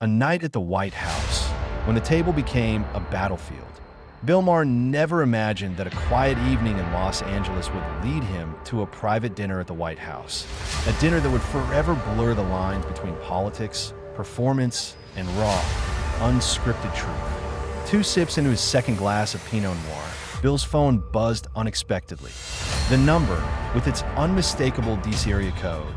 a night at the White House, when the table became a battlefield. Bill Maher never imagined that a quiet evening in Los Angeles would lead him to a private dinner at the White House, a dinner that would forever blur the lines between politics, performance, and raw, unscripted truth. 2 sips into his second glass of Pinot Noir, Bill's phone buzzed unexpectedly. The number, with its unmistakable DC area code,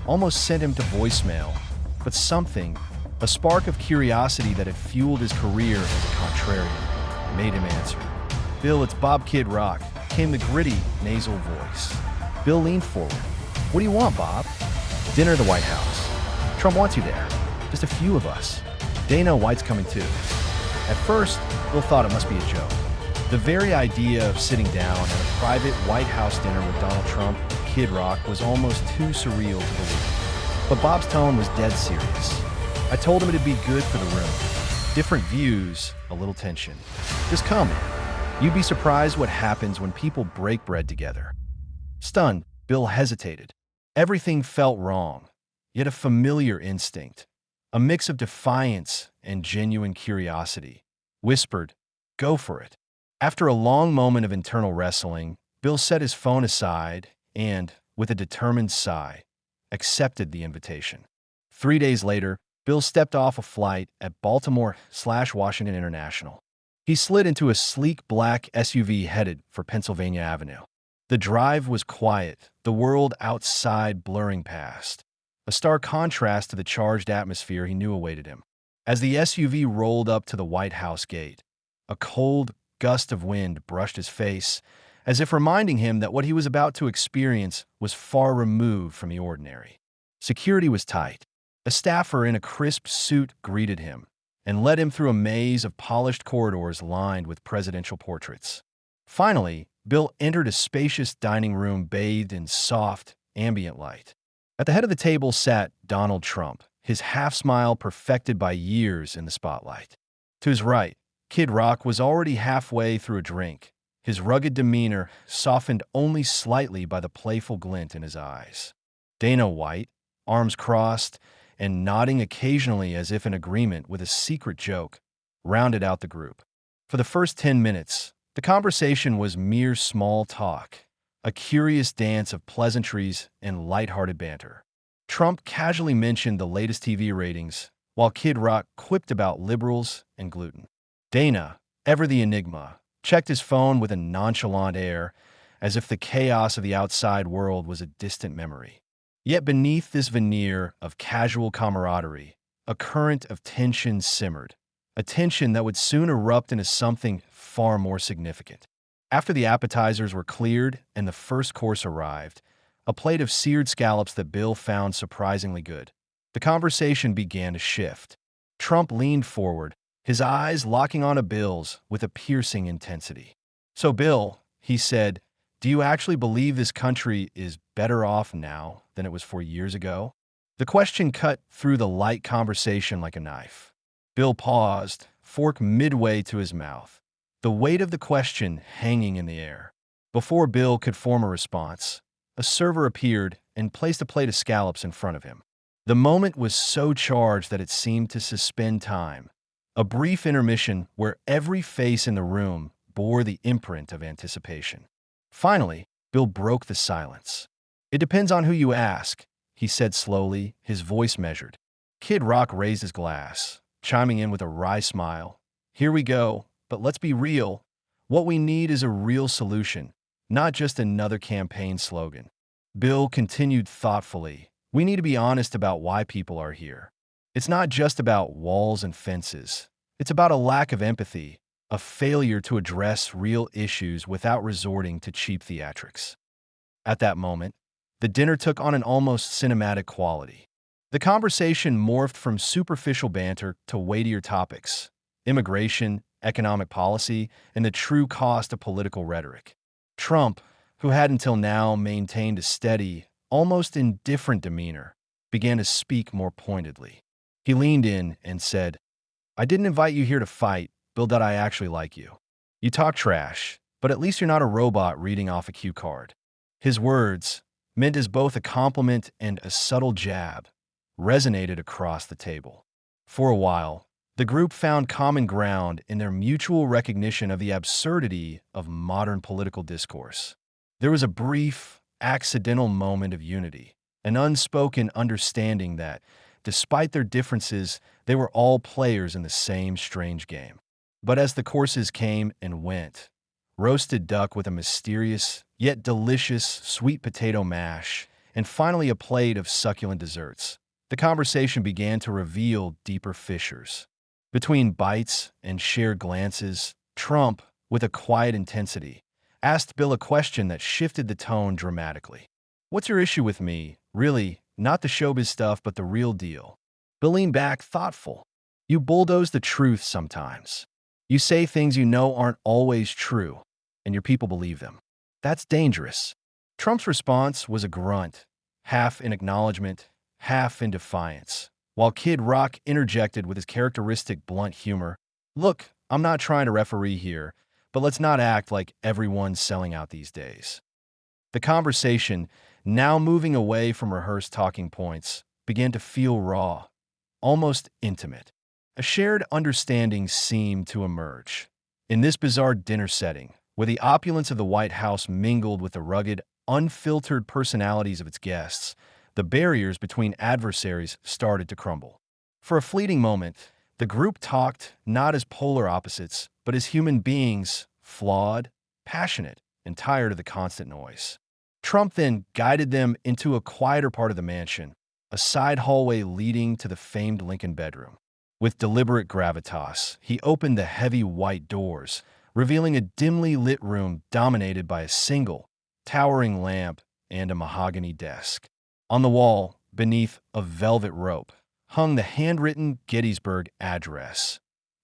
almost sent him to voicemail, but something, a spark of curiosity that had fueled his career as a contrarian, made him answer. "Bill, it's Bob Kid Rock," came the gritty, nasal voice. Bill leaned forward. "What do you want, Bob?" "Dinner at the White House. Trump wants you there. Just a few of us. Dana White's coming too." At first, Bill thought it must be a joke. The very idea of sitting down at a private White House dinner with Donald Trump and Kid Rock was almost too surreal to believe. But Bob's tone was dead serious. "I told him it'd be good for the room. Different views, a little tension. Just come, man. You'd be surprised what happens when people break bread together." Stunned, Bill hesitated. Everything felt wrong, yet a familiar instinct, a mix of defiance and genuine curiosity, whispered, "Go for it." After a long moment of internal wrestling, Bill set his phone aside and, with a determined sigh, accepted the invitation. 3 days later, Bill stepped off a flight at Baltimore/Washington International. He slid into a sleek black SUV headed for Pennsylvania Avenue. The drive was quiet, the world outside blurring past, a stark contrast to the charged atmosphere he knew awaited him. As the SUV rolled up to the White House gate, a cold gust of wind brushed his face, as if reminding him that what he was about to experience was far removed from the ordinary. Security was tight. A staffer in a crisp suit greeted him and led him through a maze of polished corridors lined with presidential portraits. Finally, Bill entered a spacious dining room bathed in soft, ambient light. At the head of the table sat Donald Trump, his half-smile perfected by years in the spotlight. To his right, Kid Rock was already halfway through a drink, his rugged demeanor softened only slightly by the playful glint in his eyes. Dana White, arms crossed and nodding occasionally as if in agreement with a secret joke, rounded out the group. For the first 10 minutes, the conversation was mere small talk, a curious dance of pleasantries and lighthearted banter. Trump casually mentioned the latest TV ratings, while Kid Rock quipped about liberals and gluten. Dana, ever the enigma, checked his phone with a nonchalant air, as if the chaos of the outside world was a distant memory. Yet beneath this veneer of casual camaraderie, a current of tension simmered, a tension that would soon erupt into something far more significant. After the appetizers were cleared and the first course arrived, a plate of seared scallops that Bill found surprisingly good, the conversation began to shift. Trump leaned forward, his eyes locking onto Bill's with a piercing intensity. "So, Bill," he said, "do you actually believe this country is better off now than it was 4 years ago?" The question cut through the light conversation like a knife. Bill paused, fork midway to his mouth, the weight of the question hanging in the air. Before Bill could form a response, a server appeared and placed a plate of scallops in front of him. The moment was so charged that it seemed to suspend time, a brief intermission where every face in the room bore the imprint of anticipation. Finally, Bill broke the silence. "It depends on who you ask," he said slowly, his voice measured. Kid Rock raised his glass, chiming in with a wry smile. "Here we go, but let's be real. What we need is a real solution, not just another campaign slogan." Bill continued thoughtfully, "We need to be honest about why people are here. It's not just about walls and fences. It's about a lack of empathy, a failure to address real issues without resorting to cheap theatrics." At that moment, the dinner took on an almost cinematic quality. The conversation morphed from superficial banter to weightier topics: immigration, economic policy, and the true cost of political rhetoric. Trump, who had until now maintained a steady, almost indifferent demeanor, began to speak more pointedly. He leaned in and said, "I didn't invite you here to fight, Bill, that I actually like you. You talk trash, but at least you're not a robot reading off a cue card." His words, meant as both a compliment and a subtle jab, resonated across the table. For a while, the group found common ground in their mutual recognition of the absurdity of modern political discourse. There was a brief, accidental moment of unity, an unspoken understanding that, despite their differences, they were all players in the same strange game. But as the courses came and went, roasted duck with a mysterious yet delicious sweet potato mash, and finally a plate of succulent desserts, the conversation began to reveal deeper fissures. Between bites and shared glances, Trump, with a quiet intensity, asked Bill a question that shifted the tone dramatically. "What's your issue with me? Really, not the showbiz stuff, but the real deal." Bill leaned back, thoughtful. "You bulldoze the truth sometimes. You say things you know aren't always true, and your people believe them. That's dangerous." Trump's response was a grunt, half in acknowledgement, half in defiance, while Kid Rock interjected with his characteristic blunt humor. "Look, I'm not trying to referee here, but let's not act like everyone's selling out these days." The conversation, now moving away from rehearsed talking points, began to feel raw, almost intimate. A shared understanding seemed to emerge. In this bizarre dinner setting, where the opulence of the White House mingled with the rugged, unfiltered personalities of its guests, the barriers between adversaries started to crumble. For a fleeting moment, the group talked not as polar opposites, but as human beings, flawed, passionate, and tired of the constant noise. Trump then guided them into a quieter part of the mansion, a side hallway leading to the famed Lincoln bedroom. With deliberate gravitas, he opened the heavy white doors, revealing a dimly lit room dominated by a single, towering lamp and a mahogany desk. On the wall, beneath a velvet rope, hung the handwritten Gettysburg Address,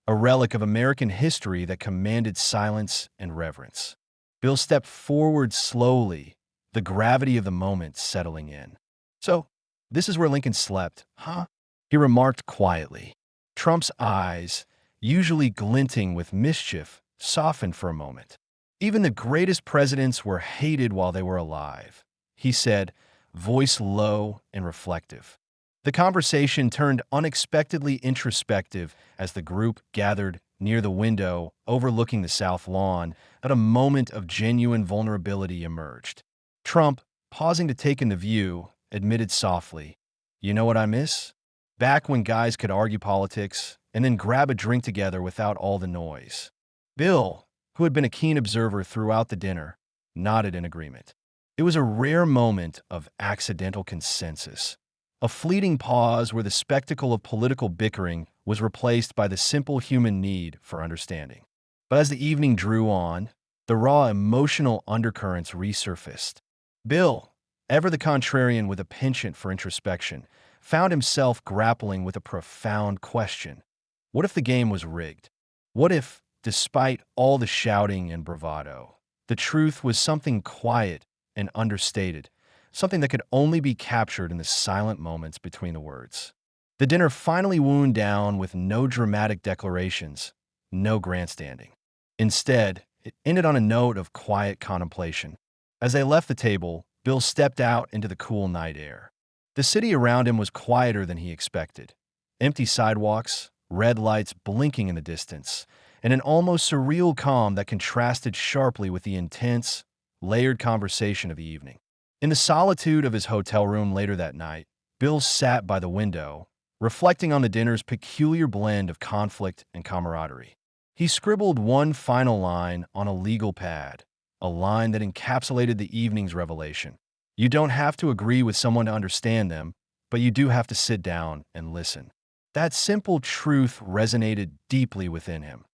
a relic of American history that commanded silence and reverence. Bill stepped forward slowly, the gravity of the moment settling in. "So, this is where Lincoln slept, huh?" he remarked quietly. Trump's eyes, usually glinting with mischief, softened for a moment. "Even the greatest presidents were hated while they were alive," he said, voice low and reflective. The conversation turned unexpectedly introspective as the group gathered near the window overlooking the south lawn, and a moment of genuine vulnerability emerged. Trump, pausing to take in the view, admitted softly, "You know what I miss? Back when guys could argue politics and then grab a drink together without all the noise." Bill, who had been a keen observer throughout the dinner, nodded in agreement. It was a rare moment of accidental consensus, a fleeting pause where the spectacle of political bickering was replaced by the simple human need for understanding. But as the evening drew on, the raw emotional undercurrents resurfaced. Bill, ever the contrarian with a penchant for introspection, found himself grappling with a profound question. What if the game was rigged? What if, despite all the shouting and bravado, the truth was something quiet and understated, something that could only be captured in the silent moments between the words? The dinner finally wound down with no dramatic declarations, no grandstanding. Instead, it ended on a note of quiet contemplation. As they left the table, Bill stepped out into the cool night air. The city around him was quieter than he expected. Empty sidewalks, red lights blinking in the distance, and an almost surreal calm that contrasted sharply with the intense, layered conversation of the evening. In the solitude of his hotel room later that night, Bill sat by the window, reflecting on the dinner's peculiar blend of conflict and camaraderie. He scribbled one final line on a legal pad, a line that encapsulated the evening's revelation. You don't have to agree with someone to understand them, but you do have to sit down and listen. That simple truth resonated deeply within him,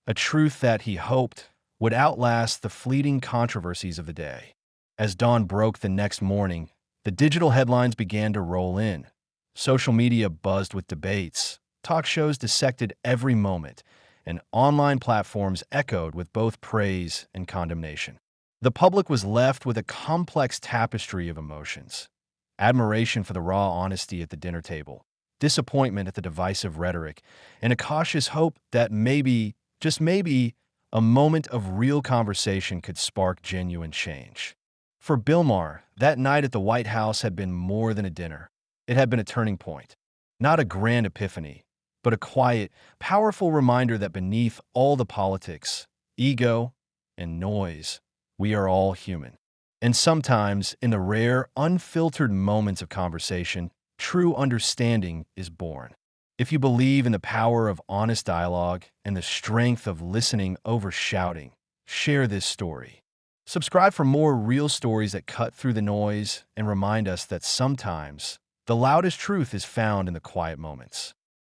a truth that he hoped would outlast the fleeting controversies of the day. As dawn broke the next morning, the digital headlines began to roll in. Social media buzzed with debates, talk shows dissected every moment, and online platforms echoed with both praise and condemnation. The public was left with a complex tapestry of emotions: admiration for the raw honesty at the dinner table, disappointment at the divisive rhetoric, and a cautious hope that maybe, just maybe, a moment of real conversation could spark genuine change. For Bill Maher, that night at the White House had been more than a dinner. It had been a turning point. Not a grand epiphany, but a quiet, powerful reminder that beneath all the politics, ego, and noise, we are all human. And sometimes, in the rare, unfiltered moments of conversation, true understanding is born. If you believe in the power of honest dialogue and the strength of listening over shouting, share this story. Subscribe for more real stories that cut through the noise and remind us that sometimes the loudest truth is found in the quiet moments.